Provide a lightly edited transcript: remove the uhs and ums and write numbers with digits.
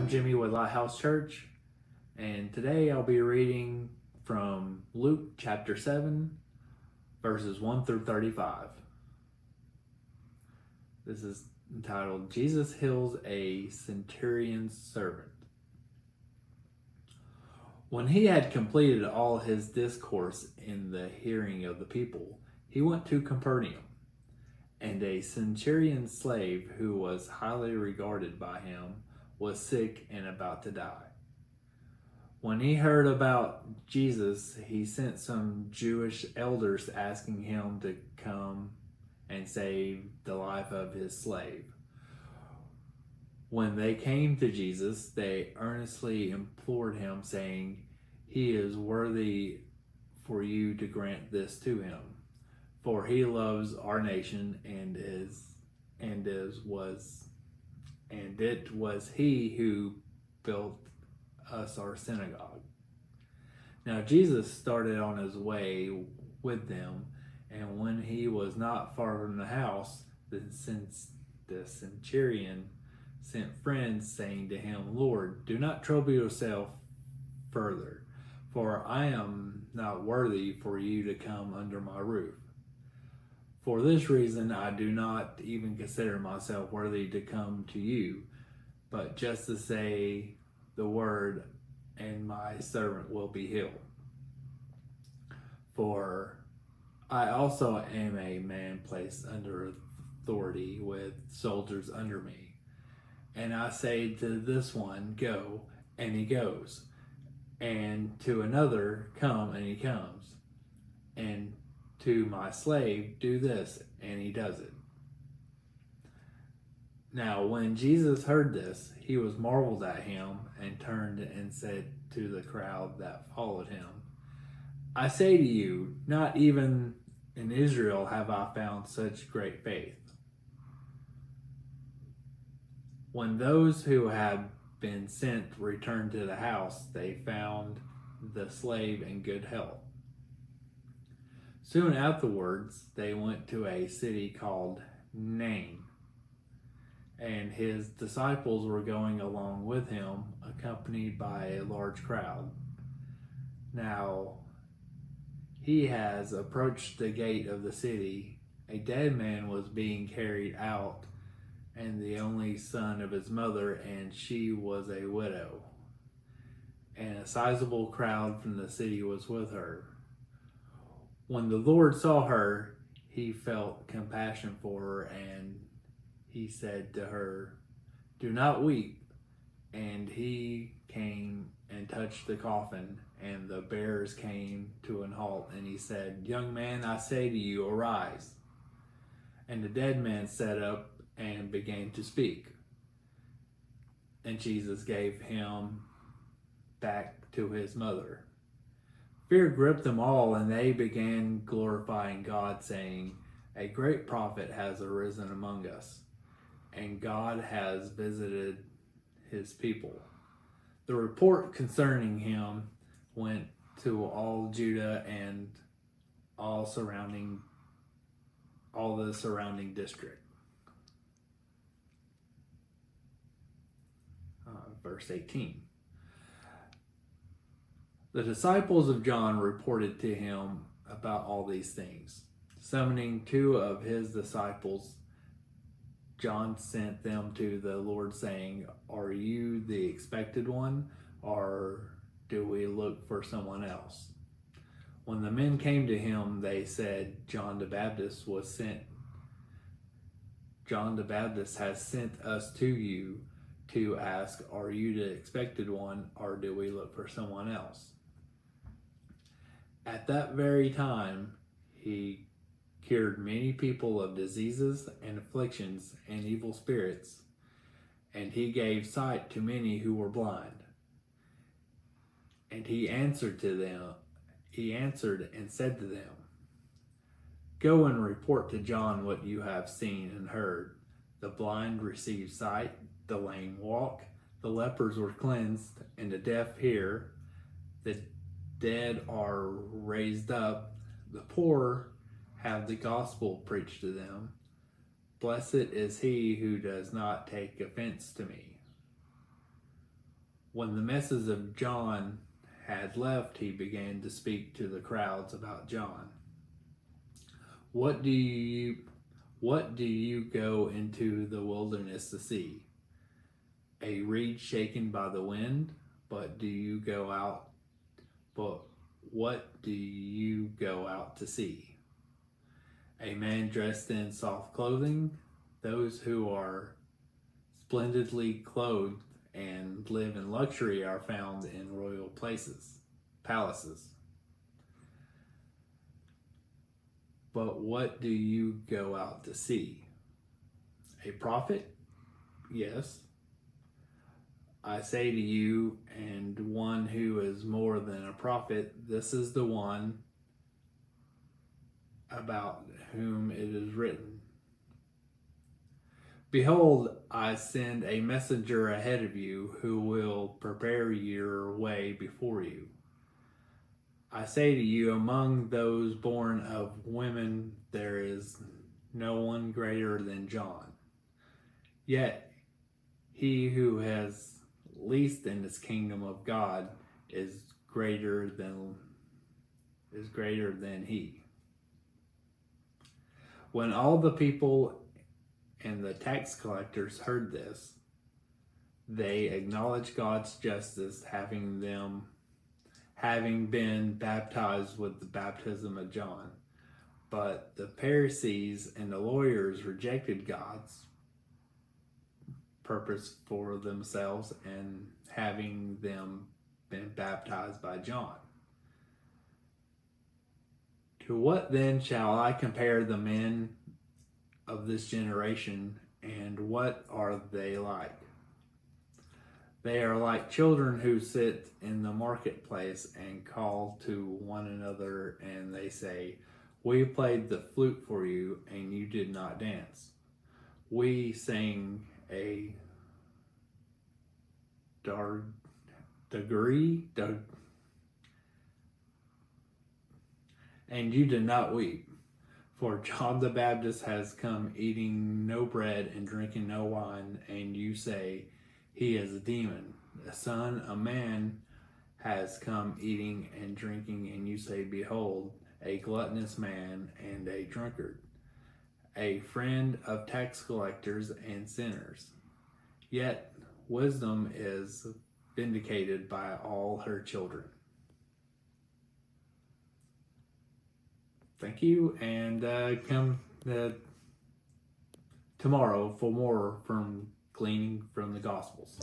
I'm Jimmy with Lighthouse Church, and today I'll be reading from Luke chapter 7, verses 1 through 35. This is entitled, Jesus Heals a Centurion's Servant. When he had completed all his discourse in the hearing of the people, he went to Capernaum, and a centurion's slave who was highly regarded by him was sick and about to die. When he heard about Jesus, he sent some Jewish elders asking him to come and save the life of his slave. When they came to Jesus, they earnestly implored him, saying, "He is worthy for you to grant this to him, for he loves our nation, and it was he who built us our synagogue." Now Jesus started on his way with them, and when he was not far from the house, the centurion sent friends, saying to him, "Lord, do not trouble yourself further, for I am not worthy for you to come under my roof. For this reason I do not even consider myself worthy to come to you, but just to say the word, and my servant will be healed. For I also am a man placed under authority with soldiers under me. And I say to this one, go, and he goes. And to another, come, and he comes. And to my slave, do this, and he does it." Now when Jesus heard this, he was marveled at him, and turned and said to the crowd that followed him, "I say to you, not even in Israel have I found such great faith." When those who had been sent returned to the house, they found the slave in good health. Soon afterwards, they went to a city called Nain, and his disciples were going along with him, accompanied by a large crowd. Now, he has approached the gate of the city. A dead man was being carried out, and the only son of his mother, and she was a widow. And a sizable crowd from the city was with her. When the Lord saw her, he felt compassion for her, and he said to her, "Do not weep." And he came and touched the coffin, and the bearers came to an halt, and he said, "Young man, I say to you, arise." And the dead man sat up and began to speak. And Jesus gave him back to his mother. Fear gripped them all, and they began glorifying God, saying, "A great prophet has arisen among us, and God has visited his people." The report concerning him went to all Judah and all the surrounding district. Verse 18. The disciples of John reported to him about all these things. Summoning two of his disciples, John sent them to the Lord, saying, "Are you the expected one, or do we look for someone else?" When the men came to him, they said, John the Baptist has sent us to you to ask, "Are you the expected one, or do we look for someone else?" At that very time, he cured many people of diseases and afflictions and evil spirits, and he gave sight to many who were blind. And he answered and said to them, "Go and report to John what you have seen and heard. The blind receive sight, the lame walk, the lepers were cleansed, and the deaf hear, the dead are raised up, the poor have the gospel preached to them. Blessed is he who does not take offense to me." When the message of John had left, he began to speak to the crowds about John. What do you go into the wilderness to see? A reed shaken by the wind? But what do you go out to see? A man dressed in soft clothing? Those who are splendidly clothed and live in luxury are found in royal palaces. But what do you go out to see? A prophet? Yes. I say to you, and one who is more than a prophet, this is the one about whom it is written, behold, I send a messenger ahead of you who will prepare your way before you. I say to you, among those born of women, there is no one greater than John. Yet he who has least in this kingdom of God is greater than he. When all the people and the tax collectors heard this, they acknowledged God's justice, having been baptized with the baptism of John. But the Pharisees and the lawyers rejected God's purpose for themselves, and having them been baptized by John. To what then shall I compare the men of this generation, and what are they like? They are like children who sit in the marketplace and call to one another, and they say, we played the flute for you, and you did not dance. We sang a degree, and you did not weep. For John the Baptist has come eating no bread and drinking no wine, and you say he is a demon. The Son of Man has come eating and drinking, and you say, behold, a gluttonous man and a drunkard, a friend of tax collectors and sinners. Yet wisdom is vindicated by all her children. Thank you, and come tomorrow for more from Gleaning from the Gospels.